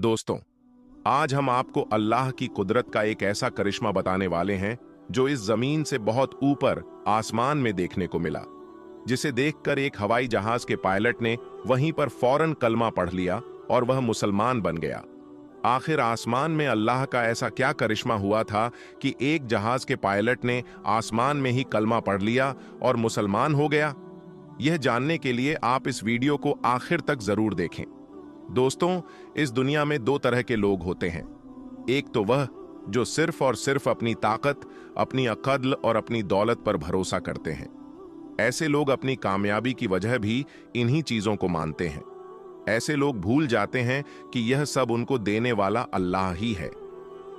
दोस्तों, आज हम आपको अल्लाह की कुदरत का एक ऐसा करिश्मा बताने वाले हैं जो इस जमीन से बहुत ऊपर आसमान में देखने को मिला, जिसे देखकर एक हवाई जहाज के पायलट ने वहीं पर फौरन कलमा पढ़ लिया और वह मुसलमान बन गया। आखिर आसमान में अल्लाह का ऐसा क्या करिश्मा हुआ था कि एक जहाज के पायलट ने आसमान में ही कलमा पढ़ लिया और मुसलमान हो गया? यह जानने के लिए आप इस वीडियो को आखिर तक जरूर देखें। दोस्तों, इस दुनिया में दो तरह के लोग होते हैं। एक तो वह जो सिर्फ और सिर्फ अपनी ताकत, अपनी अक्ल और अपनी दौलत पर भरोसा करते हैं। ऐसे लोग अपनी कामयाबी की वजह भी इन्हीं चीजों को मानते हैं। ऐसे लोग भूल जाते हैं कि यह सब उनको देने वाला अल्लाह ही है।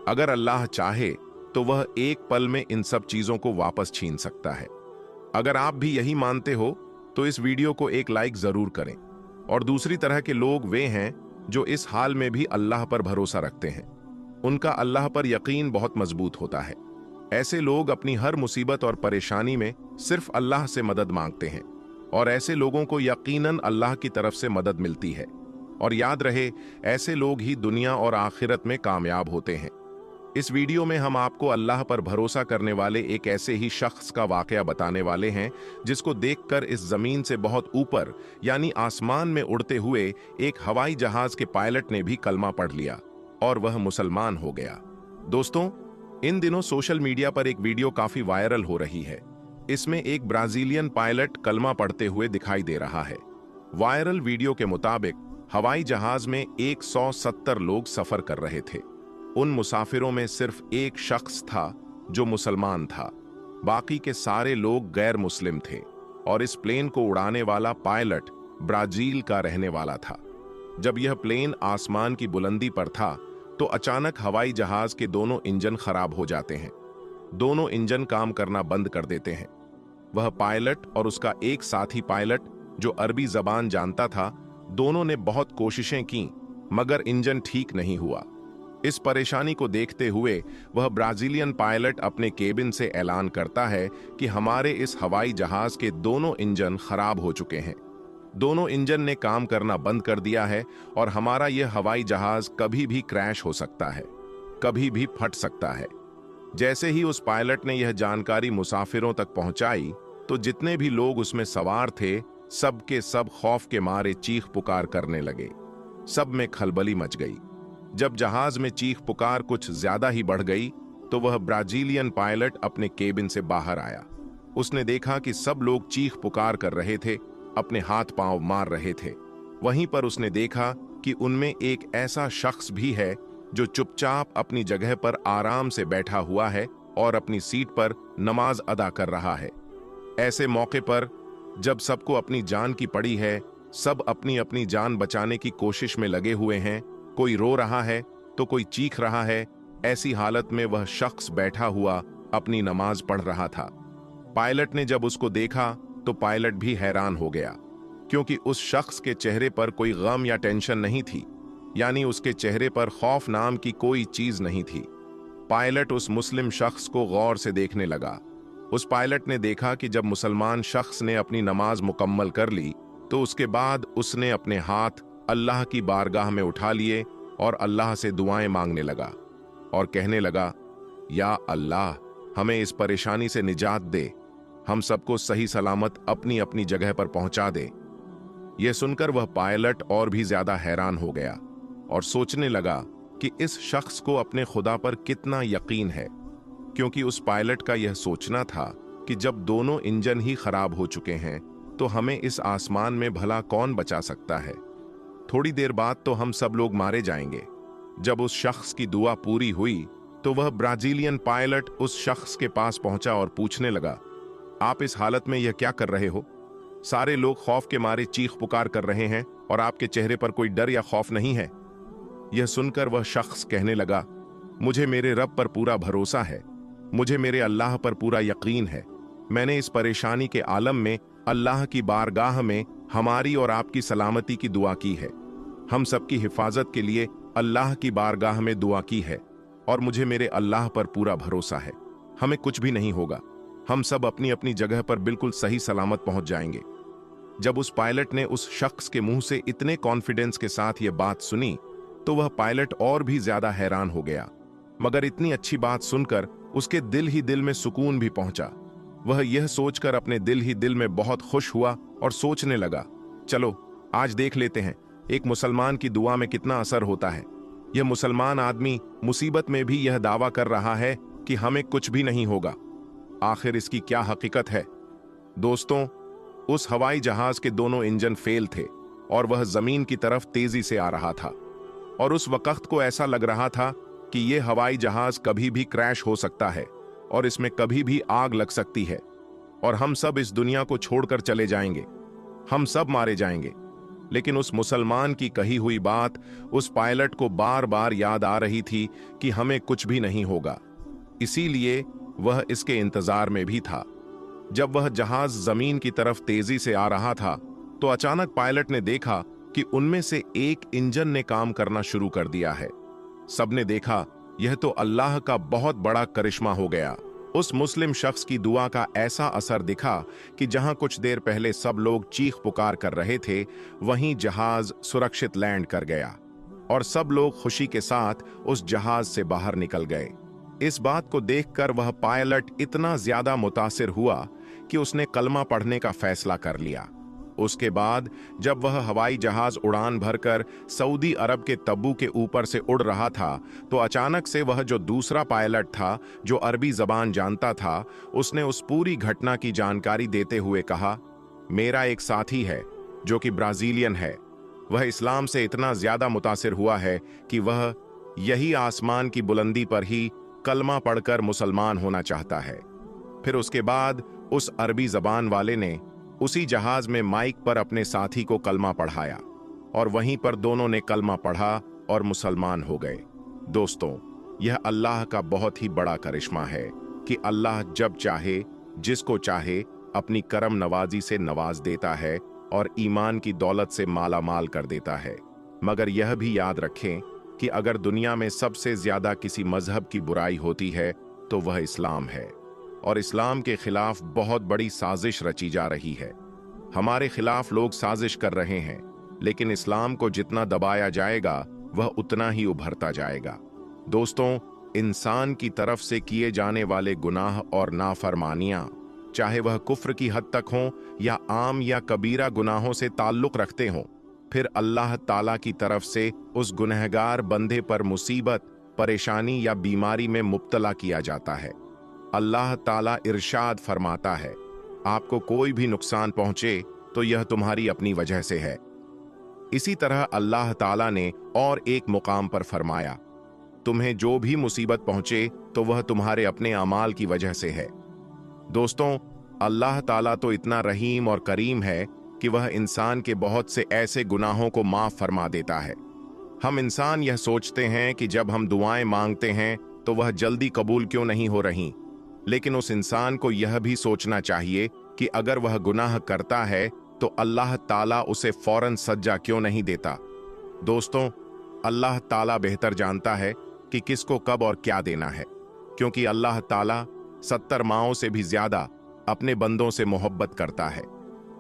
अगर अल्लाह चाहे तो वह एक पल में इन सब चीजों को वापस छीन सकता है। अगर आप भी यही मानते हो तो इस वीडियो को एक लाइक जरूर करें। और दूसरी तरह के लोग वे हैं जो इस हाल में भी अल्लाह पर भरोसा रखते हैं। उनका अल्लाह पर यकीन बहुत मजबूत होता है। ऐसे लोग अपनी हर मुसीबत और परेशानी में सिर्फ अल्लाह से मदद मांगते हैं और ऐसे लोगों को यकीनन अल्लाह की तरफ से मदद मिलती है। और याद रहे, ऐसे लोग ही दुनिया और आखिरत में कामयाब होते हैं। इस वीडियो में हम आपको अल्लाह पर भरोसा करने वाले एक ऐसे ही शख्स का वाकया बताने वाले हैं जिसको देखकर इस जमीन से बहुत ऊपर यानी आसमान में उड़ते हुए एक हवाई जहाज के पायलट ने भी कलमा पढ़ लिया और वह मुसलमान हो गया। दोस्तों, इन दिनों सोशल मीडिया पर एक वीडियो काफी वायरल हो रही है। इसमें एक ब्राजीलियन पायलट कलमा पढ़ते हुए दिखाई दे रहा है। वायरल वीडियो के मुताबिक हवाई जहाज में 170 लोग सफर कर रहे थे। उन मुसाफिरों में सिर्फ एक शख्स था जो मुसलमान था। बाकी के सारे लोग गैर मुस्लिम थे और इस प्लेन को उड़ाने वाला पायलट ब्राजील का रहने वाला था। जब यह प्लेन आसमान की बुलंदी पर था तो अचानक हवाई जहाज के दोनों इंजन खराब हो जाते हैं। दोनों इंजन काम करना बंद कर देते हैं। वह पायलट और उसका एक साथी पायलट जो अरबी जबान जानता था, दोनों ने बहुत कोशिशें की मगर इंजन ठीक नहीं हुआ। इस परेशानी को देखते हुए वह ब्राजीलियन पायलट अपने केबिन से ऐलान करता है कि हमारे इस हवाई जहाज के दोनों इंजन खराब हो चुके हैं। दोनों इंजन ने काम करना बंद कर दिया है और हमारा यह हवाई जहाज कभी भी क्रैश हो सकता है, कभी भी फट सकता है। जैसे ही उस पायलट ने यह जानकारी मुसाफिरों तक पहुंचाई तो जितने भी लोग उसमें सवार थे, सब के सब खौफ के मारे चीख पुकार करने लगे। सब में खलबली मच गई। जब जहाज में चीख पुकार कुछ ज्यादा ही बढ़ गई तो वह ब्राजीलियन पायलट अपने केबिन से बाहर आया। उसने देखा कि सब लोग चीख पुकार कर रहे थे, अपने हाथ पांव मार रहे थे। वहीं पर उसने देखा कि उनमें एक ऐसा शख्स भी है जो चुपचाप अपनी जगह पर आराम से बैठा हुआ है और अपनी सीट पर नमाज अदा कर रहा है। ऐसे मौके पर जब सबको अपनी जान की पड़ी है, सब अपनी अपनी जान बचाने की कोशिश में लगे हुए हैं, कोई रो रहा है तो कोई चीख रहा है, ऐसी हालत में वह शख्स बैठा हुआ अपनी नमाज पढ़ रहा था। पायलट ने जब उसको देखा तो पायलट भी हैरान हो गया, क्योंकि उस शख्स के चेहरे पर कोई गम या टेंशन नहीं थी, यानी उसके चेहरे पर खौफ नाम की कोई चीज नहीं थी। पायलट उस मुस्लिम शख्स को गौर से देखने लगा। उस पायलट ने देखा कि जब मुसलमान शख्स ने अपनी नमाज मुकम्मल कर ली तो उसके बाद उसने अपने हाथ अल्लाह की बारगाह में उठा लिए और अल्लाह से दुआएं मांगने लगा और कहने लगा, या अल्लाह, हमें इस परेशानी से निजात दे, हम सबको सही सलामत अपनी अपनी जगह पर पहुंचा दे। यह सुनकर वह पायलट और भी ज्यादा हैरान हो गया और सोचने लगा कि इस शख्स को अपने खुदा पर कितना यकीन है, क्योंकि उस पायलट का यह सोचना था कि जब दोनों इंजन ही खराब हो चुके हैं तो हमें इस आसमान में भला कौन बचा सकता है। थोड़ी देर बाद तो हम सब लोग मारे जाएंगे। जब उस शख्स की दुआ पूरी हुई तो वह ब्राजीलियन पायलट उस शख्स के पास पहुंचा और पूछने लगा, आप इस हालत में यह क्या कर रहे हो? सारे लोग खौफ के मारे चीख पुकार कर रहे हैं और आपके चेहरे पर कोई डर या खौफ नहीं है। यह सुनकर वह शख्स कहने लगा, मुझे मेरे रब पर पूरा भरोसा है, मुझे मेरे अल्लाह पर पूरा यकीन है। मैंने इस परेशानी के आलम में अल्लाह की बारगाह में हमारी और आपकी सलामती की दुआ की है। हम सबकी हिफाजत के लिए अल्लाह की बारगाह में दुआ की है और मुझे मेरे अल्लाह पर पूरा भरोसा है, हमें कुछ भी नहीं होगा। हम सब अपनी अपनी जगह पर बिल्कुल सही सलामत पहुंच जाएंगे। जब उस पायलट ने उस शख्स के मुंह से इतने कॉन्फिडेंस के साथ यह बात सुनी तो वह पायलट और भी ज्यादा हैरान हो गया। मगर इतनी अच्छी बात सुनकर उसके दिल ही दिल में सुकून भी पहुंचा। वह यह सोचकर अपने दिल ही दिल में बहुत खुश हुआ और सोचने लगा, चलो आज देख लेते हैं एक मुसलमान की दुआ में कितना असर होता है। यह मुसलमान आदमी मुसीबत में भी यह दावा कर रहा है कि हमें कुछ भी नहीं होगा। आखिर इसकी क्या हकीकत है? दोस्तों, उस हवाई जहाज के दोनों इंजन फेल थे और वह जमीन की तरफ तेजी से आ रहा था। और उस वक्त को ऐसा लग रहा था कि यह हवाई जहाज कभी भी क्रैश हो सकता है और इसमें कभी भी आग लग सकती है और हम सब इस दुनिया को छोड़कर चले जाएंगे, हम सब मारे जाएंगे। लेकिन उस मुसलमान की कही हुई बात उस पायलट को बार बार याद आ रही थी कि हमें कुछ भी नहीं होगा। इसीलिए वह इसके इंतजार में भी था। जब वह जहाज जमीन की तरफ तेजी से आ रहा था तो अचानक पायलट ने देखा कि उनमें से एक इंजन ने काम करना शुरू कर दिया है। सबने देखा यह तो अल्लाह का बहुत बड़ा करिश्मा हो गया। उस मुस्लिम शख्स की दुआ का ऐसा असर दिखा कि जहां कुछ देर पहले सब लोग चीख पुकार कर रहे थे, वहीं जहाज सुरक्षित लैंड कर गया और सब लोग खुशी के साथ उस जहाज से बाहर निकल गए। इस बात को देखकर वह पायलट इतना ज्यादा मुतासिर हुआ कि उसने कलमा पढ़ने का फैसला कर लिया। उसके बाद जब वह हवाई जहाज उड़ान भरकर सऊदी अरब के तब्बू के ऊपर से उड़ रहा था तो अचानक से वह जो दूसरा पायलट था जो अरबी जबान जानता था, उसने उस पूरी घटना की जानकारी देते हुए कहा, मेरा एक साथी है जो कि ब्राजीलियन है। वह इस्लाम से इतना ज्यादा मुतासिर हुआ है कि वह यही आसमान की बुलंदी पर ही कलमा पढ़कर मुसलमान होना चाहता है। फिर उसके बाद उस अरबी जबान वाले ने उसी जहाज में माइक पर अपने साथी को कलमा पढ़ाया और वहीं पर दोनों ने कलमा पढ़ा और मुसलमान हो गए। दोस्तों, यह अल्लाह का बहुत ही बड़ा करिश्मा है कि अल्लाह जब चाहे जिसको चाहे अपनी करम नवाजी से नवाज देता है और ईमान की दौलत से माला माल कर देता है। मगर यह भी याद रखें कि अगर दुनिया में सबसे ज्यादा किसी मजहब की बुराई होती है तो वह इस्लाम है और इस्लाम के खिलाफ बहुत बड़ी साजिश रची जा रही है। हमारे खिलाफ लोग साजिश कर रहे हैं, लेकिन इस्लाम को जितना दबाया जाएगा वह उतना ही उभरता जाएगा। दोस्तों, इंसान की तरफ से किए जाने वाले गुनाह और नाफरमानियां, चाहे वह कुफ्र की हद तक हों या आम या कबीरा गुनाहों से ताल्लुक रखते हों, फिर अल्लाह ताला की तरफ से उस गुनहगार बंदे पर मुसीबत, परेशानी या बीमारी में मुब्तला किया जाता है। अल्लाह ताला इरशाद फरमाता है, आपको कोई भी नुकसान पहुंचे तो यह तुम्हारी अपनी वजह से है। इसी तरह अल्लाह ताला ने और एक मुकाम पर फरमाया, तुम्हें जो भी मुसीबत पहुंचे तो वह तुम्हारे अपने अमाल की वजह से है। दोस्तों, अल्लाह ताला तो इतना रहीम और करीम है कि वह इंसान के बहुत से ऐसे गुनाहों को माफ फरमा देता है। हम इंसान यह सोचते हैं कि जब हम दुआएं मांगते हैं तो वह जल्दी कबूल क्यों नहीं हो रही, लेकिन उस इंसान को यह भी सोचना चाहिए कि अगर वह गुनाह करता है तो अल्लाह ताला उसे फौरन सज्जा क्यों नहीं देता। दोस्तों, अल्लाह ताला बेहतर जानता है कि किसको कब और क्या देना है, क्योंकि अल्लाह ताला 70 माओं से भी ज्यादा अपने बंदों से मोहब्बत करता है।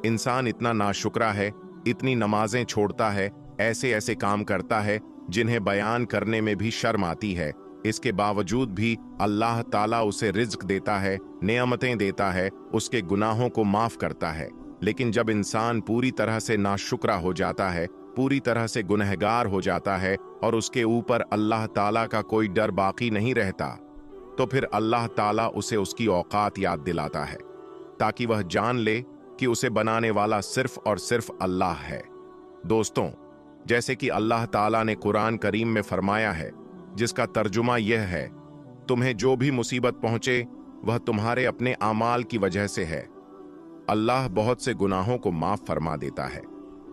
इंसान इतना नाशुक्रा है, इतनी नमाजें छोड़ता है, ऐसे ऐसे काम करता है जिन्हें बयान करने में भी शर्म आती है। इसके बावजूद भी अल्लाह ताला उसे रिज्क देता है, नेमतें देता है, उसके गुनाहों को माफ करता है। लेकिन जब इंसान पूरी तरह से नाशुक्रा हो जाता है, पूरी तरह से गुनहगार हो जाता है और उसके ऊपर अल्लाह ताला का कोई डर बाकी नहीं रहता, तो फिर अल्लाह ताला उसे उसकी औकात याद दिलाता है ताकि वह जान ले कि उसे बनाने वाला सिर्फ और सिर्फ अल्लाह है। दोस्तों, जैसे कि अल्लाह ताला ने कुरान करीम में फरमाया है, जिसका तर्जुमा यह है, तुम्हें जो भी मुसीबत पहुंचे वह तुम्हारे अपने आमाल की वजह से है। अल्लाह बहुत से गुनाहों को माफ फरमा देता है।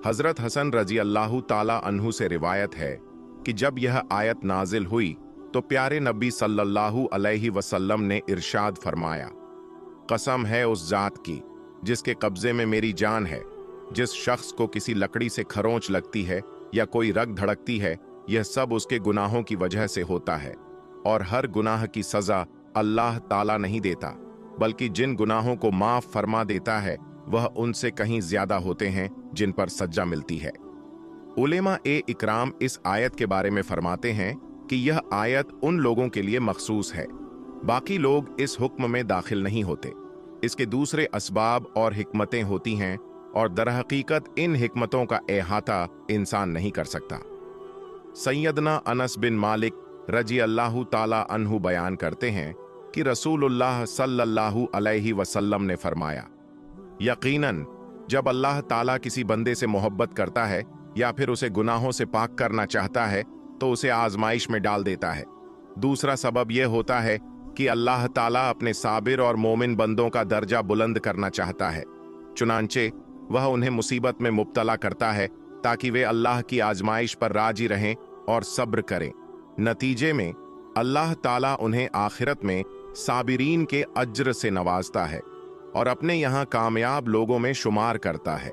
हजरत हसन रजी अल्लाह ताला अन्हु से रिवायत है कि जब यह आयत नाजिल हुई तो प्यारे नबी सल्लल्लाहु अलैहि वसल्लम ने इरशाद फरमाया, कसम है उस जात की जिसके कब्जे में मेरी जान है, जिस शख्स को किसी लकड़ी से खरोंच लगती है या कोई रग धड़कती है, यह सब उसके गुनाहों की वजह से होता है और हर गुनाह की सजा अल्लाह ताला नहीं देता, बल्कि जिन गुनाहों को माफ फरमा देता है वह उनसे कहीं ज्यादा होते हैं जिन पर सज्जा मिलती है। उलेमा ए इकराम इस आयत के बारे में फरमाते हैं कि यह आयत उन लोगों के लिए मखसूस है, बाकी लोग इस हुक्म में दाखिल नहीं होते। इसके दूसरे असबाब और हिकमतें होती हैं और दरहकीकत इन हिकमतों का अहाता इंसान नहीं कर सकता। सैयदना अनस बिन मालिक रजी अल्लाह ताला अन्हु बयान करते हैं कि रसूलुल्लाह सल्लल्लाहु अलैहि वसल्लम ने फरमाया, यकीनन जब अल्लाह ताला किसी बंदे से मोहब्बत करता है या फिर उसे गुनाहों से पाक करना चाहता है तो उसे आजमाइश में डाल देता है। दूसरा सबब यह होता है कि अल्लाह ताला अपने साबिर और मोमिन बंदों का दर्जा बुलंद करना चाहता है, चुनांचे वह उन्हें मुसीबत में मुब्तला करता है ताकि वे अल्लाह की आजमाइश पर राजी रहें और सब्र करें। नतीजे में अल्लाह ताला उन्हें आखिरत में साबिरीन के अज्र से नवाजता है और अपने यहाँ कामयाब लोगों में शुमार करता है।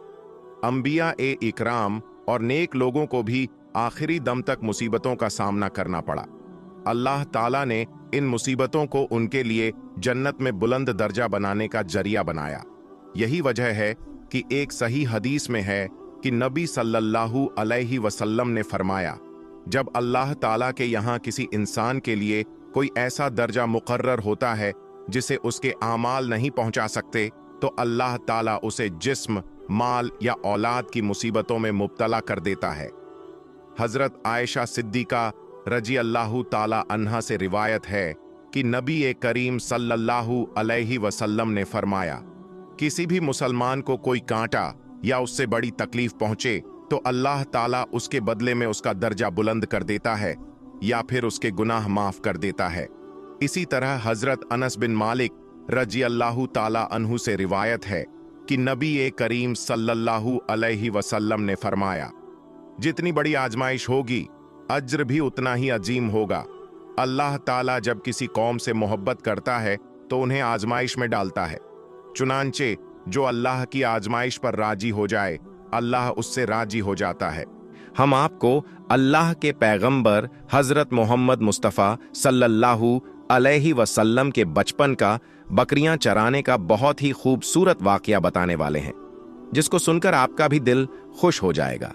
अंबिया ए इकराम और नेक लोगों को भी आखिरी दम तक मुसीबतों का सामना करना पड़ा। अल्लाह ताला ने इन मुसीबतों को उनके लिए जन्नत में बुलंद दर्जा बनाने का जरिया बनाया। यही वजह है कि एक सही हदीस में है कि नबी सल्लल्लाहु अलैहि वसल्लम ने फरमाया, जब अल्लाह ताला के यहाँ किसी इंसान के लिए कोई ऐसा दर्जा मुकर्रर होता है जिसे उसके आमाल नहीं पहुंचा सकते, तो अल्लाह ताला उसे जिस्म, माल या औलाद की मुसीबतों में मुब्तला कर देता है। हजरत आयशा सिद्दीका रजी अल्लाह ताला अन्हा से रिवायत है कि नबी करीम सल्लल्लाहु अलैहि वसल्लम ने फरमाया, किसी भी मुसलमान को कोई कांटा या उससे बड़ी तकलीफ पहुंचे तो अल्लाह ताला उसके बदले में उसका दर्जा बुलंद कर देता है या फिर उसके गुनाह माफ कर देता है। इसी तरह हजरत अनस बिन मालिक रजी अल्लाह ताला अन्हु से रिवायत है कि नबी करीम सल्लल्लाहु अलैहि वसल्लम ने फरमाया, जितनी बड़ी आजमाइश होगी अज्र भी उतना ही अजीम होगा। अल्लाह ताला जब किसी कौम से मोहब्बत करता है तो उन्हें आजमाइश में डालता है, चुनांचे जो अल्लाह की आजमाइश पर राजी हो जाए अल्लाह उससे राजी हो जाता है। हम आपको अल्लाह के पैगंबर हजरत मोहम्मद मुस्तफ़ा सल्लल्लाहु अलैहि वसल्लम के बचपन का बकरियां चराने का बहुत ही खूबसूरत वाकया बताने वाले हैं, जिसको सुनकर आपका भी दिल खुश हो जाएगा।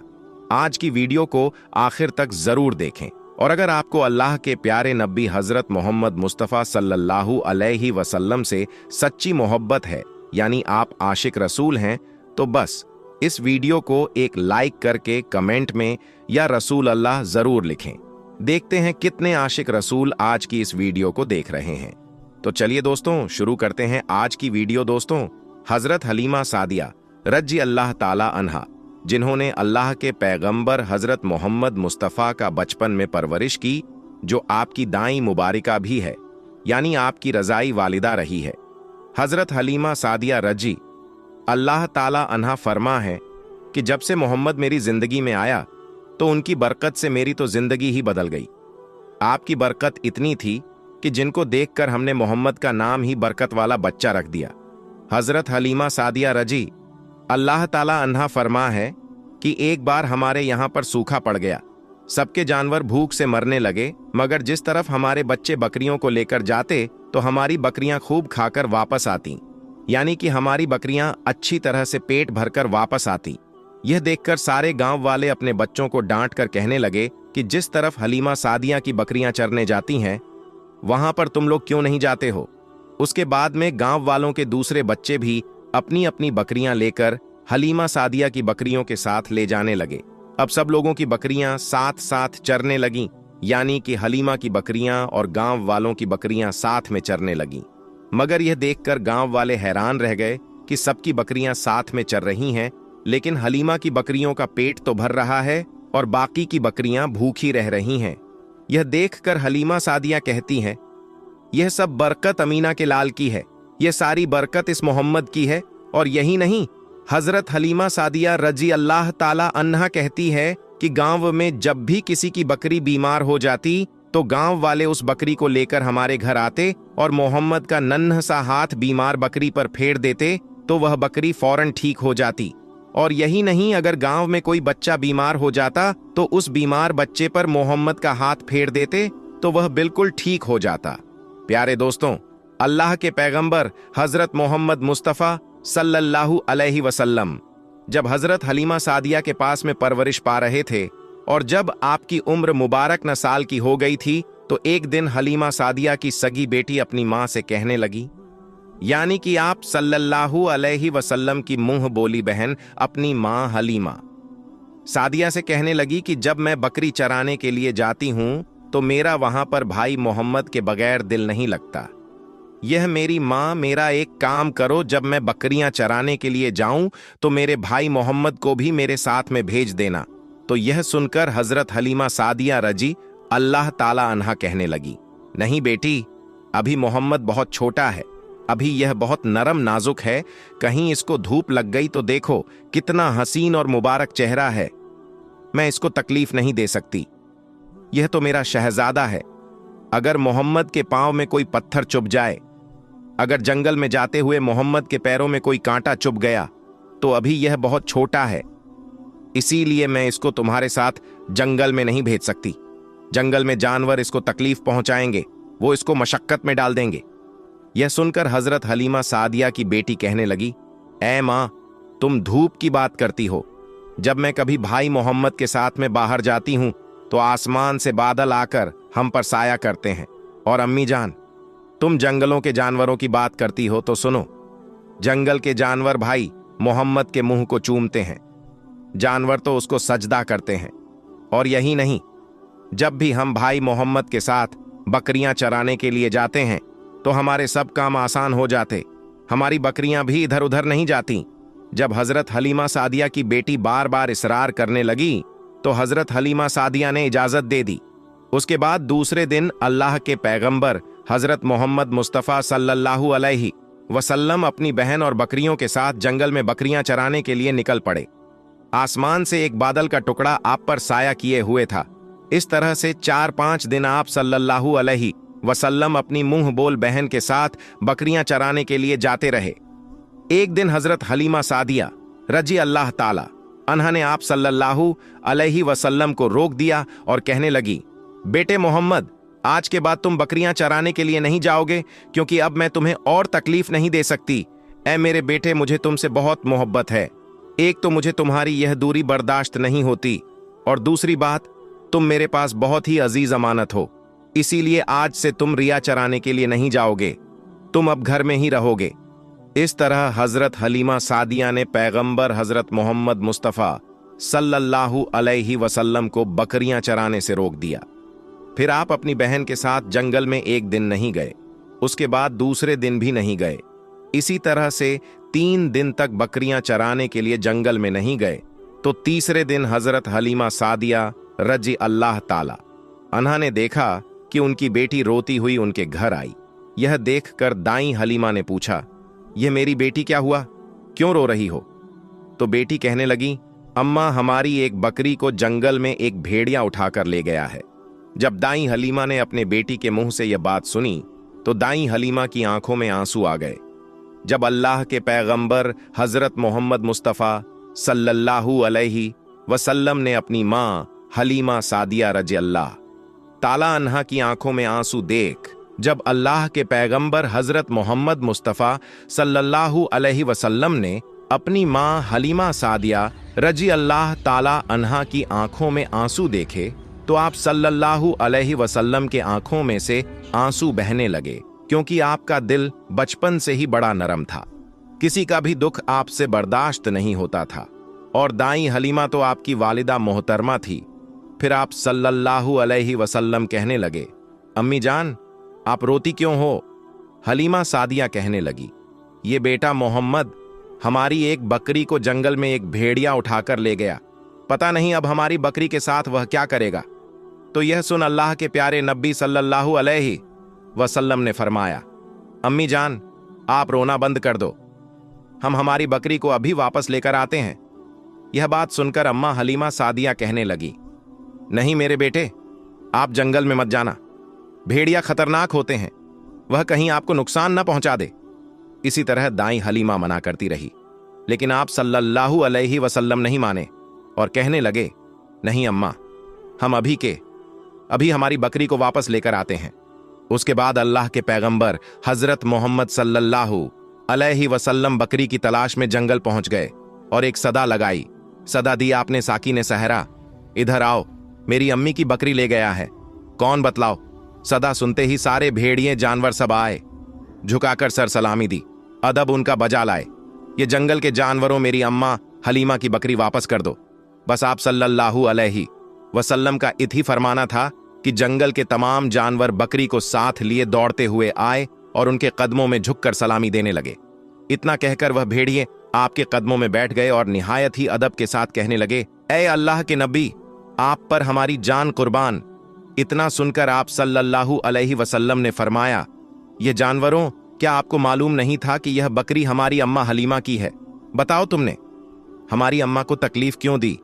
आज की वीडियो को आखिर तक जरूर देखें और अगर आपको अल्लाह के प्यारे नबी हजरत मोहम्मद मुस्तफ़ा सल्लल्लाहु अलैहि वसल्लम से सच्ची मोहब्बत है, यानी आप आशिक रसूल हैं, तो बस इस वीडियो को एक लाइक करके कमेंट में या रसूल अल्लाह जरूर लिखें। देखते हैं कितने आशिक रसूल आज की इस वीडियो को देख रहे हैं। तो चलिए दोस्तों शुरू करते हैं आज की वीडियो। दोस्तों, हजरत हलीमा सादिया रजी अल्लाह ताला अन्हा, जिन्होंने अल्लाह के पैगंबर हजरत मोहम्मद मुस्तफ़ा का बचपन में परवरिश की, जो आपकी दाई मुबारिका भी है, यानी आपकी रज़ाई वालिदा रही है। हजरत हलीमा सादिया रजी अल्लाह ताला अन्हा फरमा है कि जब से मोहम्मद मेरी जिंदगी में आया तो उनकी बरकत से मेरी तो जिंदगी ही बदल गई। आपकी बरकत इतनी थी कि जिनको देखकर हमने मोहम्मद का नाम ही बरकत वाला बच्चा रख दिया। हजरत हलीमा सादिया रजी अल्लाह ताला अन्हा फरमा है कि एक बार हमारे यहाँ पर सूखा पड़ गया, सबके जानवर भूख से मरने लगे, मगर जिस तरफ हमारे बच्चे बकरियों को लेकर जाते तो हमारी बकरियां खूब खाकर वापस आती, यानी कि हमारी बकरियां अच्छी तरह से पेट भरकर वापस आती। यह देखकर सारे गांव वाले अपने बच्चों को डांट कर कहने लगे कि जिस तरफ हलीमा सादिया की बकरियां चरने जाती हैं वहां पर तुम लोग क्यों नहीं जाते हो। उसके बाद में गांव वालों के दूसरे बच्चे भी अपनी अपनी बकरियां लेकर हलीमा सादिया की बकरियों के साथ ले जाने लगे। अब सब लोगों की बकरियां साथ साथ चरने लगीं, यानी कि हलीमा की बकरियां और गांव वालों की बकरियां साथ में चरने लगीं। मगर यह देखकर गांव वाले हैरान रह गए कि सबकी बकरियां साथ में चर रही हैं, लेकिन हलीमा की बकरियों का पेट तो भर रहा है और बाकी की बकरियां भूखी रह रही हैं। यह देखकर हलीमा सादिया कहती हैं, यह सब बरकत अमीना के लाल की है, यह सारी बरकत इस मोहम्मद की है। और यही नहीं, हजरत हलीमा सादिया रजी अल्लाह ताला अन्हा कहती है कि गांव में जब भी किसी की बकरी बीमार हो जाती तो गांव वाले उस बकरी को लेकर हमारे घर आते और मोहम्मद का नन्हा सा हाथ बीमार बकरी पर फेर देते तो वह बकरी फौरन ठीक हो जाती। और यही नहीं, अगर गांव में कोई बच्चा बीमार हो जाता तो उस बीमार बच्चे पर मोहम्मद का हाथ फेर देते तो वह बिल्कुल ठीक हो जाता। प्यारे दोस्तों, अल्लाह के पैगंबर हजरत मोहम्मद मुस्तफ़ा सल्लल्लाहु अलैहि वसल्लम जब हजरत हलीमा सादिया के पास में परवरिश पा रहे थे और जब आपकी उम्र मुबारक न साल की हो गई थी, तो एक दिन हलीमा सादिया की सगी बेटी अपनी मां से कहने लगी, यानी कि आप सल्लल्लाहु अलैहि वसल्लम की मुंह बोली बहन अपनी मां हलीमा सादिया से कहने लगी कि जब मैं बकरी चराने के लिए जाती हूं तो मेरा वहां पर भाई मोहम्मद के बगैर दिल नहीं लगता। यह मेरी मां, मेरा एक काम करो, जब मैं बकरियां चराने के लिए जाऊं तो मेरे भाई मोहम्मद को भी मेरे साथ में भेज देना। तो यह सुनकर हजरत हलीमा सादिया रजी अल्लाह ताला अन्हा कहने लगी, नहीं बेटी, अभी मोहम्मद बहुत छोटा है, अभी यह बहुत नरम नाजुक है, कहीं इसको धूप लग गई तो देखो कितना हसीन और मुबारक चेहरा है, मैं इसको तकलीफ नहीं दे सकती। यह तो मेरा शहजादा है, अगर मोहम्मद के पांव में कोई पत्थर चुभ जाए, अगर जंगल में जाते हुए मोहम्मद के पैरों में कोई कांटा चुभ गया, तो अभी यह बहुत छोटा है, इसीलिए मैं इसको तुम्हारे साथ जंगल में नहीं भेज सकती। जंगल में जानवर इसको तकलीफ पहुंचाएंगे, वो इसको मशक्कत में डाल देंगे। यह सुनकर हजरत हलीमा सादिया की बेटी कहने लगी, ऐ मां, तुम धूप की बात करती हो, जब मैं कभी भाई मोहम्मद के साथ में बाहर जाती हूं तो आसमान से बादल आकर हम पर साया करते हैं। और अम्मी जान, तुम जंगलों के जानवरों की बात करती हो तो सुनो, जंगल के जानवर भाई मोहम्मद के मुंह को चूमते हैं, जानवर तो उसको सजदा करते हैं। और यही नहीं, जब भी हम भाई मोहम्मद के साथ बकरियां चराने के लिए जाते हैं तो हमारे सब काम आसान हो जाते, हमारी बकरियां भी इधर उधर नहीं जाती। जब हजरत हलीमा सादिया की बेटी बार बार इसरार करने लगी तो हजरत हलीमा सादिया ने इजाजत दे दी। उसके बाद दूसरे दिन अल्लाह के पैगंबर हजरत मोहम्मद मुस्तफ़ा सल्लल्लाहु अलैहि वसल्लम अपनी बहन और बकरियों के साथ जंगल में बकरियां चराने के लिए निकल पड़े। आसमान से एक बादल का टुकड़ा आप पर साया किए हुए था। इस तरह से 4-5 दिन आप सल्लल्लाहु अलैहि वसल्लम अपनी मुंह बोल बहन के साथ बकरियां चराने के लिए जाते रहे। एक दिन हजरत हलीमा सादिया रजी अल्लाह ताला अन्हा ने आप सल्लल्लाहु अलैहि वसल्लम को रोक दिया और कहने लगी, बेटे मोहम्मद, आज के बाद तुम बकरियां चराने के लिए नहीं जाओगे, क्योंकि अब मैं तुम्हें और तकलीफ नहीं दे सकती। ऐ मेरे बेटे, मुझे तुमसे बहुत मोहब्बत है, एक तो मुझे तुम्हारी यह दूरी बर्दाश्त नहीं होती, और दूसरी बात, तुम मेरे पास बहुत ही अजीज अमानत हो, इसीलिए आज से तुम रिया चराने के लिए नहीं जाओगे, तुम अब घर में ही रहोगे। इस तरह हजरत हलीमा सादिया ने पैगंबर हजरत मोहम्मद मुस्तफ़ा सल्लल्लाहु अलैहि वसल्लम को बकरियां चराने से रोक दिया। फिर आप अपनी बहन के साथ जंगल में एक दिन नहीं गए, उसके बाद दूसरे दिन भी नहीं गए। इसी तरह से 3 दिन तक बकरियां चराने के लिए जंगल में नहीं गए। तो तीसरे दिन हजरत हलीमा सादिया रजी अल्लाह ताला अन्हा ने देखा कि उनकी बेटी रोती हुई उनके घर आई। यह देखकर दाई हलीमा ने पूछा, यह मेरी बेटी क्या हुआ, क्यों रो रही हो? तो बेटी कहने लगी, अम्मा, हमारी एक बकरी को जंगल में एक भेड़िया उठाकर ले गया है। जब दाई हलीमा ने अपने बेटी के मुंह से यह बात सुनी तो दाई हलीमा की आंखों में आंसू आ गए। जब अल्लाह के पैगंबर हजरत मोहम्मद मुस्तफ़ा सल्लल्लाहु अलैहि वसल्लम ने अपनी मां हलीमा सादिया रजी अल्लाह ताला अन्हा की आंखों में आंसू देख, जब अल्लाह के पैगंबर हजरत मोहम्मद मुस्तफ़ा सल्लल्लाहु अलैहि वसल्लम ने अपनी मां हलीमा सादिया रजी अल्लाह ताला अन्हा की आंखों में आंसू देखे, तो आप सल्लल्लाहु अलैहि वसल्लम के आंखों में से आंसू बहने लगे, क्योंकि आपका दिल बचपन से ही बड़ा नरम था, किसी का भी दुख आपसे बर्दाश्त नहीं होता था। और दाई हलीमा तो आपकी वालिदा मोहतरमा थी। फिर आप सल्लल्लाहु अलैहि वसल्लम कहने लगे, अम्मी जान, आप रोती क्यों हो? हलीमा सादिया कहने लगी, ये बेटा मोहम्मद हमारी एक बकरी को जंगल में एक भेड़िया उठाकर ले गया, पता नहीं अब हमारी बकरी के साथ वह क्या करेगा। तो यह सुन अल्लाह के प्यारे नबी सल्लल्लाहु अलैहि वसल्लम ने फरमाया, अम्मी जान, आप रोना बंद कर दो, हम हमारी बकरी को अभी वापस लेकर आते हैं। यह बात सुनकर अम्मा हलीमा सादिया कहने लगी, नहीं मेरे बेटे, आप जंगल में मत जाना, भेड़िया खतरनाक होते हैं, वह कहीं आपको नुकसान न पहुंचा दे। इसी तरह दाई हलीमा मना करती रही, लेकिन आप सल्लल्लाहु अलैहि वसल्लम नहीं माने और कहने लगे, नहीं अम्मा, हम अभी हमारी बकरी को वापस लेकर आते हैं। उसके बाद अल्लाह के पैगंबर हजरत मोहम्मद सल्लल्लाहु अलैहि वसल्लम बकरी की तलाश में जंगल पहुंच गए। और एक सदा लगाई। सदा दी आपने साकी ने सहरा, इधर आओ, मेरी अम्मी की बकरी ले गया है, कौन बतलाओ। सदा सुनते ही सारे भेड़िए जानवर सब आए, झुकाकर सर सलामी दी, अदब उनका बजा लाए। ये जंगल के जानवरों, मेरी अम्मा हलीमा की बकरी वापस कर दो। बस आप सल्लल्लाहु अलैहि वसल्लम का इतनी फरमाना था कि जंगल के तमाम जानवर बकरी को साथ लिए दौड़ते हुए आए और उनके कदमों में झुककर सलामी देने लगे। इतना कहकर वह भेड़िए आपके कदमों में बैठ गए और निहायत ही अदब के साथ कहने लगे, ए अल्लाह के नबी, आप पर हमारी जान कुर्बान। इतना सुनकर आप सल्लल्लाहु अलैहि वसल्लम ने फरमाया, ये जानवरों, क्या आपको मालूम नहीं था कि यह बकरी हमारी अम्मा हलीमा की है? बताओ तुमने हमारी अम्मा को तकलीफ क्यों दी?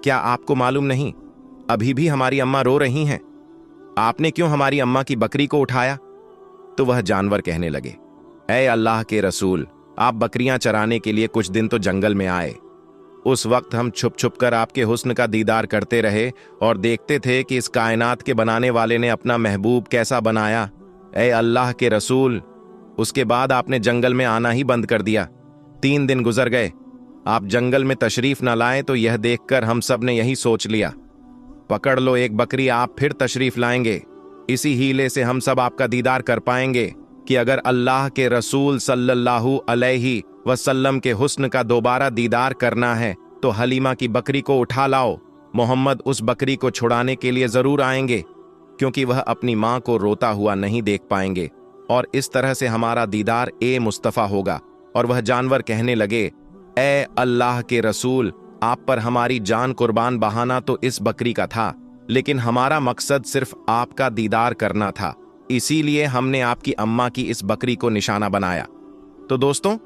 क्या आपको मालूम नहीं अभी भी हमारी अम्मा रो रही हैं? आपने क्यों हमारी अम्मा की बकरी को उठाया? तो वह जानवर कहने लगे, ए अल्लाह के रसूल, आप बकरियां चराने के लिए कुछ दिन तो जंगल में आए। उस वक्त हम छुप छुप कर आपके हुस्न का दीदार करते रहे और देखते थे कि इस कायनात के बनाने वाले ने अपना महबूब कैसा बनाया। ए अल्लाह के रसूल, उसके बाद आपने जंगल में आना ही बंद कर दिया। 3 दिन गुजर गए, आप जंगल में तशरीफ न लाए तो यह देखकर हम सब ने यही सोच लिया, पकड़ लो एक बकरी, आप फिर तशरीफ लाएंगे। इसी हीले से हम सब आपका दीदार कर पाएंगे कि अगर अल्लाह के रसूल सल्लल्लाहु अलैहि वसल्लम के हुस्न का दोबारा दीदार करना है तो हलीमा की बकरी को उठा लाओ। मोहम्मद उस बकरी को छुड़ाने के लिए जरूर आएंगे, क्योंकि वह अपनी मां को रोता हुआ नहीं देख पाएंगे और इस तरह से हमारा दीदार ए मुस्तफ़ा होगा। और वह जानवर कहने लगे, ए अल्लाह के रसूल, आप पर हमारी जान कुर्बान बहाना तो इस बकरी का था, लेकिन हमारा मकसद सिर्फ आपका दीदार करना था, इसीलिए हमने आपकी अम्मा की इस बकरी को निशाना बनाया। तो दोस्तों,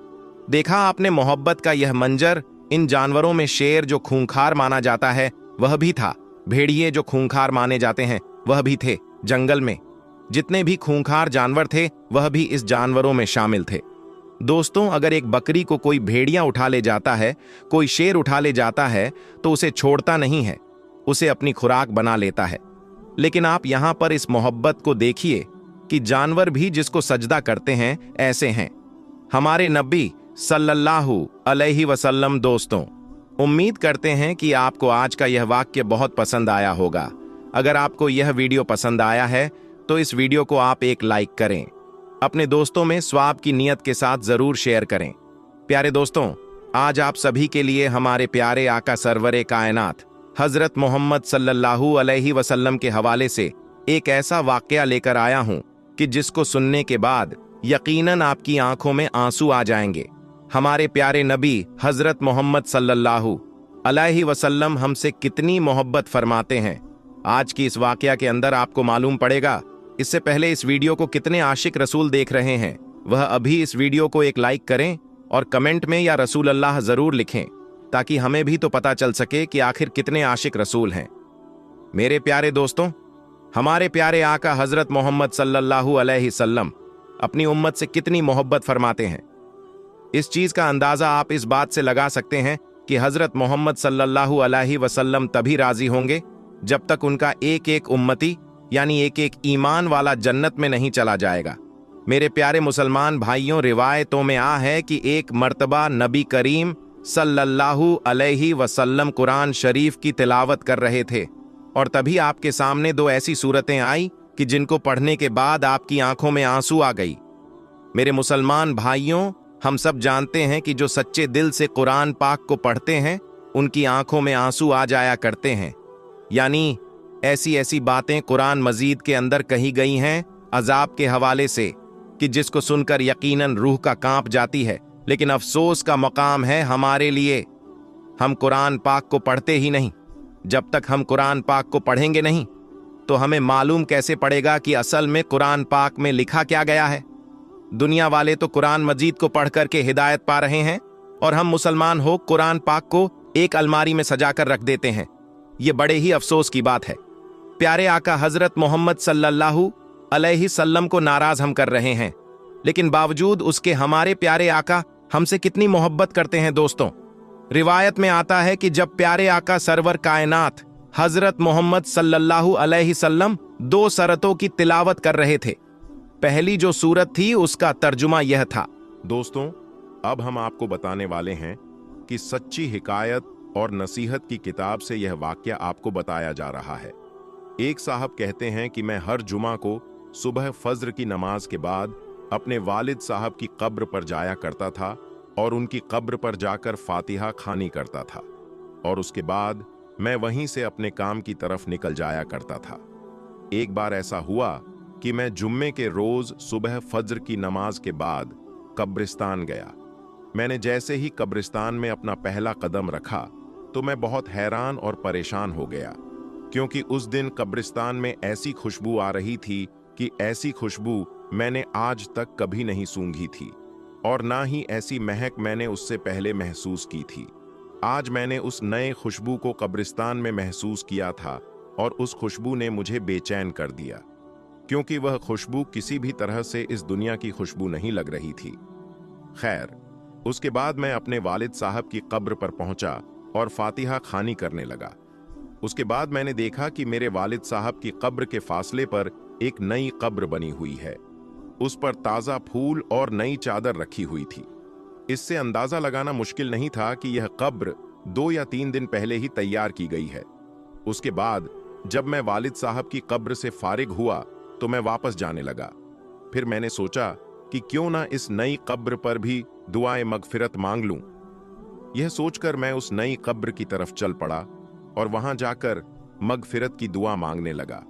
देखा आपने मोहब्बत का यह मंजर। इन जानवरों में शेर जो खूंखार माना जाता है वह भी था, भेड़िए जो खूंखार माने जाते हैं वह भी थे। जंगल में जितने भी खूंखार जानवर थे वह भी इस जानवरों में शामिल थे। दोस्तों, अगर एक बकरी को कोई भेड़िया उठा ले जाता है, कोई शेर उठा ले जाता है तो उसे छोड़ता नहीं है, उसे अपनी खुराक बना लेता है। लेकिन आप यहां पर इस मोहब्बत को देखिए कि जानवर भी जिसको सजदा करते हैं ऐसे हैं हमारे नबी सल्लल्लाहु अलैहि वसल्लम। दोस्तों, उम्मीद करते हैं कि आपको आज का यह वाक्य बहुत पसंद आया होगा। अगर आपको यह वीडियो पसंद आया है तो इस वीडियो को आप एक लाइक करें, अपने दोस्तों में स्वाब की नीयत के साथ जरूर शेयर करें। प्यारे दोस्तों, आज आप सभी के लिए हमारे प्यारे आका सरवरे कायनात हजरत मोहम्मद सल्लल्लाहु अलैहि वसल्लम के हवाले से एक ऐसा वाकया लेकर आया हूं कि जिसको सुनने के बाद यकीनन आपकी आंखों में आंसू आ जाएंगे। हमारे प्यारे नबी हजरत मोहम्मद सल्लल्लाहु अलैहि वसल्लम हमसे कितनी मोहब्बत फरमाते हैं, आज की इस वाकया के अंदर आपको मालूम पड़ेगा। इससे पहले इस वीडियो को कितने आशिक रसूल देख रहे हैं, वह अभी इस वीडियो को एक लाइक करें और कमेंट में या रसूल अल्लाह जरूर लिखें, ताकि हमें भी तो पता चल सके कि आखिर कितने आशिक रसूल हैं। मेरे प्यारे दोस्तों, हमारे प्यारे आका हजरत मोहम्मद सल्लल्लाहु अलैहि वसल्लम अपनी उम्मत से कितनी मोहब्बत फरमाते हैं। इस चीज का अंदाजा आप इस बात से लगा सकते हैं कि हजरत मोहम्मद सल्लल्लाहु अलैहि वसल्लम तभी राजी होंगे जब तक उनका एक एक उम्मती यानी एक एक ईमान वाला जन्नत में नहीं चला जाएगा। मेरे प्यारे मुसलमान भाइयों, रिवायतों में आ है कि एक मर्तबा नबी करीम सल्लल्लाहु अलैहि वसल्लम कुरान शरीफ की तिलावत कर रहे थे और तभी आपके सामने 2 ऐसी सूरतें आई कि जिनको पढ़ने के बाद आपकी आंखों में आंसू आ गई। मेरे मुसलमान भाइयों, हम सब जानते हैं कि जो सच्चे दिल से कुरान पाक को पढ़ते हैं उनकी आंखों में आंसू आ जाया करते हैं। यानी ऐसी ऐसी बातें कुरान मजीद के अंदर कही गई हैं अजाब के हवाले से कि जिसको सुनकर यकीनन रूह का कांप जाती है। लेकिन अफसोस का मकाम है हमारे लिए, हम कुरान पाक को पढ़ते ही नहीं। जब तक हम कुरान पाक को पढ़ेंगे नहीं तो हमें मालूम कैसे पड़ेगा कि असल में कुरान पाक में लिखा क्या गया है। दुनिया वाले तो कुरान मजीद को पढ़ करके हिदायत पा रहे हैं और हम मुसलमान हो कुरान पाक को एक अलमारी में सजाकर रख देते हैं। ये बड़े ही अफसोस की बात है। प्यारे आका हजरत मोहम्मद सल्लल्लाहु अलैहि वसल्लम को नाराज हम कर रहे हैं, लेकिन बावजूद उसके हमारे प्यारे आका हमसे कितनी मोहब्बत करते हैं। दोस्तों, रिवायत में आता है कि जब प्यारे आका सरवर कायनात हजरत मोहम्मद सल्लल्लाहु अलैहि वसल्लम 2 सरतों की तिलावत कर रहे थे। पहली जो सूरत थी उसका तर्जुमा यह था। दोस्तों, अब हम आपको बताने वाले हैं की सच्ची हिकायत और नसीहत की किताब से यह वाकया आपको बताया जा रहा है। एक साहब कहते हैं कि मैं हर जुमा को सुबह फज्र की नमाज के बाद अपने वालिद साहब की कब्र पर जाया करता था और उनकी कब्र पर जाकर फातिहा खानी करता था, और उसके बाद मैं वहीं से अपने काम की तरफ निकल जाया करता था। एक बार ऐसा हुआ कि मैं जुम्मे के रोज सुबह फज्र की नमाज के बाद कब्रिस्तान गया। मैंने जैसे ही कब्रिस्तान में अपना पहला कदम रखा तो मैं बहुत हैरान और परेशान हो गया, क्योंकि उस दिन कब्रिस्तान में ऐसी खुशबू आ रही थी कि ऐसी खुशबू मैंने आज तक कभी नहीं सूंघी थी, और ना ही ऐसी महक मैंने उससे पहले महसूस की थी। आज मैंने उस नए खुशबू को कब्रिस्तान में महसूस किया था, और उस खुशबू ने मुझे बेचैन कर दिया, क्योंकि वह खुशबू किसी भी तरह से इस दुनिया की खुशबू नहीं लग रही थी। खैर, उसके बाद मैं अपने वालिद साहब की कब्र पर पहुंचा और फातिहा खानी करने लगा। उसके बाद मैंने देखा कि मेरे वालिद साहब की कब्र के फासले पर एक नई कब्र बनी हुई है। उस पर ताज़ा फूल और नई चादर रखी हुई थी। इससे अंदाजा लगाना मुश्किल नहीं था कि यह कब्र 2 या 3 दिन पहले ही तैयार की गई है। उसके बाद जब मैं वालिद साहब की कब्र से फारिग हुआ तो मैं वापस जाने लगा। फिर मैंने सोचा कि क्यों ना इस नई कब्र पर भी दुआए मगफिरत मांग लूं। यह सोचकर मैं उस नई कब्र की तरफ चल पड़ा और वहां जाकर मगफिरत की दुआ मांगने लगा।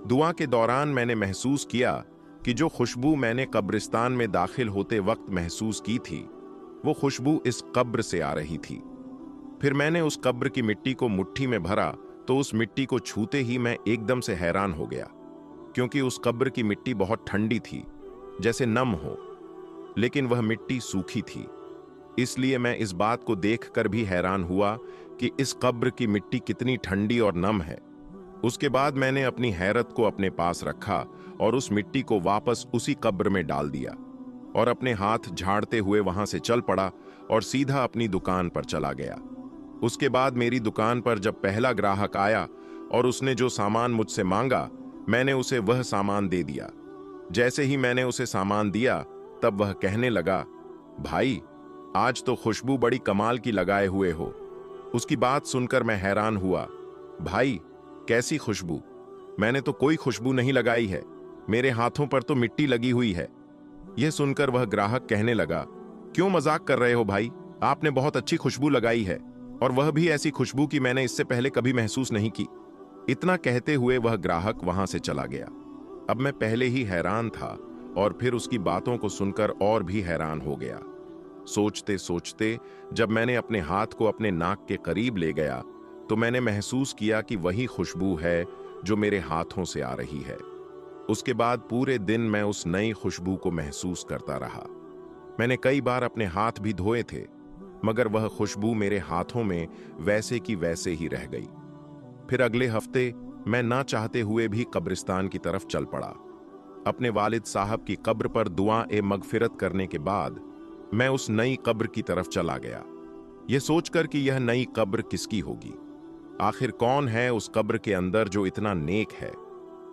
दुआ के दौरान मैंने महसूस किया कि जो खुशबू मैंने कब्रिस्तान में दाखिल होते वक्त महसूस की थी, वो खुशबू इस कब्र से आ रही थी। फिर मैंने उस कब्र की मिट्टी को मुट्ठी में भरा तो उस मिट्टी को छूते ही मैं एकदम से हैरान हो गया, क्योंकि उस कब्र की मिट्टी बहुत ठंडी थी, जैसे नम हो, लेकिन वह मिट्टी सूखी थी। इसलिए मैं इस बात को देखकर भी हैरान हुआ कि इस कब्र की मिट्टी कितनी ठंडी और नम है। उसके बाद मैंने अपनी हैरत को अपने पास रखा और उस मिट्टी को वापस उसी कब्र में डाल दिया और अपने हाथ झाड़ते हुए वहां से चल पड़ा और सीधा अपनी दुकान पर चला गया। उसके बाद मेरी दुकान पर जब पहला ग्राहक आया और उसने जो सामान मुझसे मांगा, मैंने उसे वह सामान दे दिया। जैसे ही मैंने उसे सामान दिया तब वह कहने लगा, भाई, आज तो खुशबू बड़ी कमाल की लगाए हुए हो। उसकी बात सुनकर मैं हैरान हुआ। भाई, कैसी खुशबू? मैंने तो कोई खुशबू नहीं लगाई है, मेरे हाथों पर तो मिट्टी लगी हुई है। यह सुनकर वह ग्राहक कहने लगा, क्यों मजाक कर रहे हो भाई? आपने बहुत अच्छी खुशबू लगाई है, और वह भी ऐसी खुशबू की मैंने इससे पहले कभी महसूस नहीं की। इतना कहते हुए वह ग्राहक वहां से चला गया। अब मैं पहले ही हैरान था और फिर उसकी बातों को सुनकर और भी हैरान हो गया। सोचते सोचते जब मैंने अपने हाथ को अपने नाक के करीब ले गया तो मैंने महसूस किया कि वही खुशबू है जो मेरे हाथों से आ रही है। उसके बाद पूरे दिन मैं उस नई खुशबू को महसूस करता रहा। मैंने कई बार अपने हाथ भी धोए थे, मगर वह खुशबू मेरे हाथों में वैसे की वैसे ही रह गई। फिर अगले हफ्ते मैं ना चाहते हुए भी कब्रिस्तान की तरफ चल पड़ा। अपने वालिद साहब की कब्र पर दुआ-ए मगफिरत करने के बाद मैं उस नई कब्र की तरफ चला गया, यह सोचकर कि यह नई कब्र किसकी होगी। आखिर कौन है उस कब्र के अंदर जो इतना नेक है?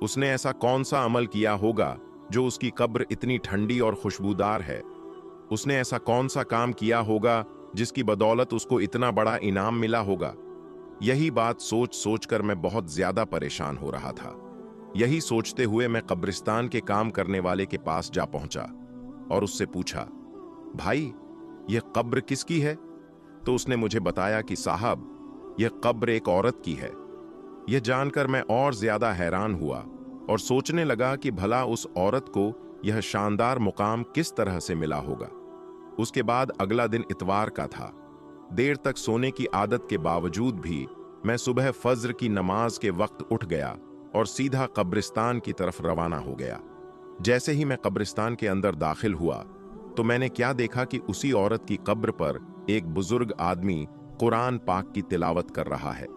उसने ऐसा कौन सा अमल किया होगा जो उसकी कब्र इतनी ठंडी और खुशबूदार है? उसने ऐसा कौन सा काम किया होगा जिसकी बदौलत उसको इतना बड़ा इनाम मिला होगा? यही बात सोच सोचकर मैं बहुत ज्यादा परेशान हो रहा था। यही सोचते हुए मैं कब्रिस्तान के काम करने वाले के पास जा पहुंचा और उससे पूछा, भाई, यह कब्र किसकी है? तो उसने मुझे बताया कि साहब, यह कब्र एक औरत की है। यह जानकर मैं और ज्यादा हैरान हुआ और सोचने लगा कि भला उस औरत को यह शानदार मुकाम किस तरह से मिला होगा। उसके बाद अगला दिन इतवार का था। देर तक सोने की आदत के बावजूद भी मैं सुबह फज्र की नमाज के वक्त उठ गया और सीधा कब्रिस्तान की तरफ रवाना हो गया। जैसे ही मैं कब्रिस्तान के अंदर दाखिल हुआ तो मैंने क्या देखा कि उसी औरत की कब्र पर एक बुजुर्ग आदमी कुरान पाक की तिलावत कर रहा है।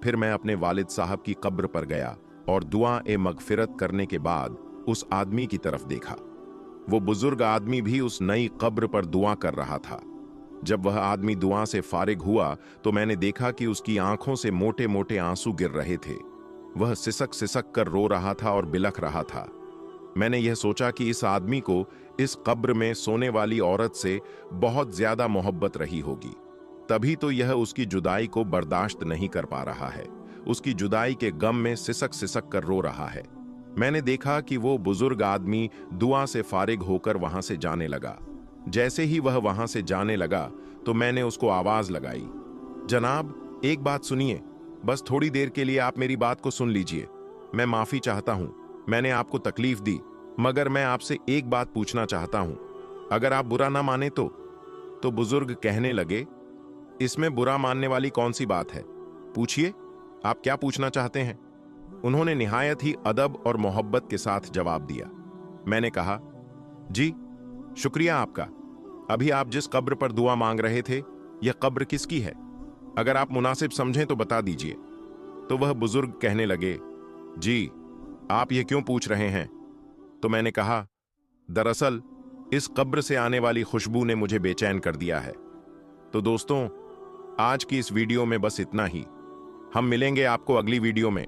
फिर मैं अपने वालिद साहब की कब्र पर गया और दुआ-ए-मगफिरत करने के बाद उस आदमी की तरफ देखा। वो बुजुर्ग आदमी भी उस नई कब्र पर दुआ कर रहा था। जब वह आदमी दुआ से फारिग हुआ तो मैंने देखा कि उसकी आंखों से मोटे मोटे आंसू गिर रहे थे। वह सिसक सिसक कर रो रहा था और बिलख रहा था। मैंने यह सोचा कि इस आदमी को इस कब्र में सोने वाली औरत से बहुत ज्यादा मोहब्बत रही होगी। तभी तो यह उसकी जुदाई को बर्दाश्त नहीं कर पा रहा है। उसकी जुदाई के गम में सिसक सिसक कर रो रहा है। मैंने देखा कि वो बुजुर्ग आदमी दुआ से फारिग होकर वहां से जाने लगा। जैसे ही वह वहां से जाने लगा तो मैंने उसको आवाज लगाई, जनाब एक बात सुनिए, बस थोड़ी देर के लिए आप मेरी बात को सुन लीजिए। मैं माफी चाहता हूं, मैंने आपको तकलीफ दी, मगर मैं आपसे एक बात पूछना चाहता हूं, अगर आप बुरा ना माने तो बुजुर्ग कहने लगे, इसमें बुरा मानने वाली कौन सी बात है, पूछिए आप क्या पूछना चाहते हैं। उन्होंने निहायत ही अदब और मोहब्बत के साथ जवाब दिया। मैंने कहा, जी शुक्रिया आपका, अभी आप जिस कब्र पर दुआ मांग रहे थे यह कब्र किसकी है, अगर आप मुनासिब समझें तो बता दीजिए। तो वह बुजुर्ग कहने लगे, जी आप ये क्यों पूछ रहे हैं। तो मैंने कहा, दरअसल इस कब्र से आने वाली खुशबू ने मुझे बेचैन कर दिया है। तो दोस्तों आज की इस वीडियो में बस इतना ही। हम मिलेंगे आपको अगली वीडियो में।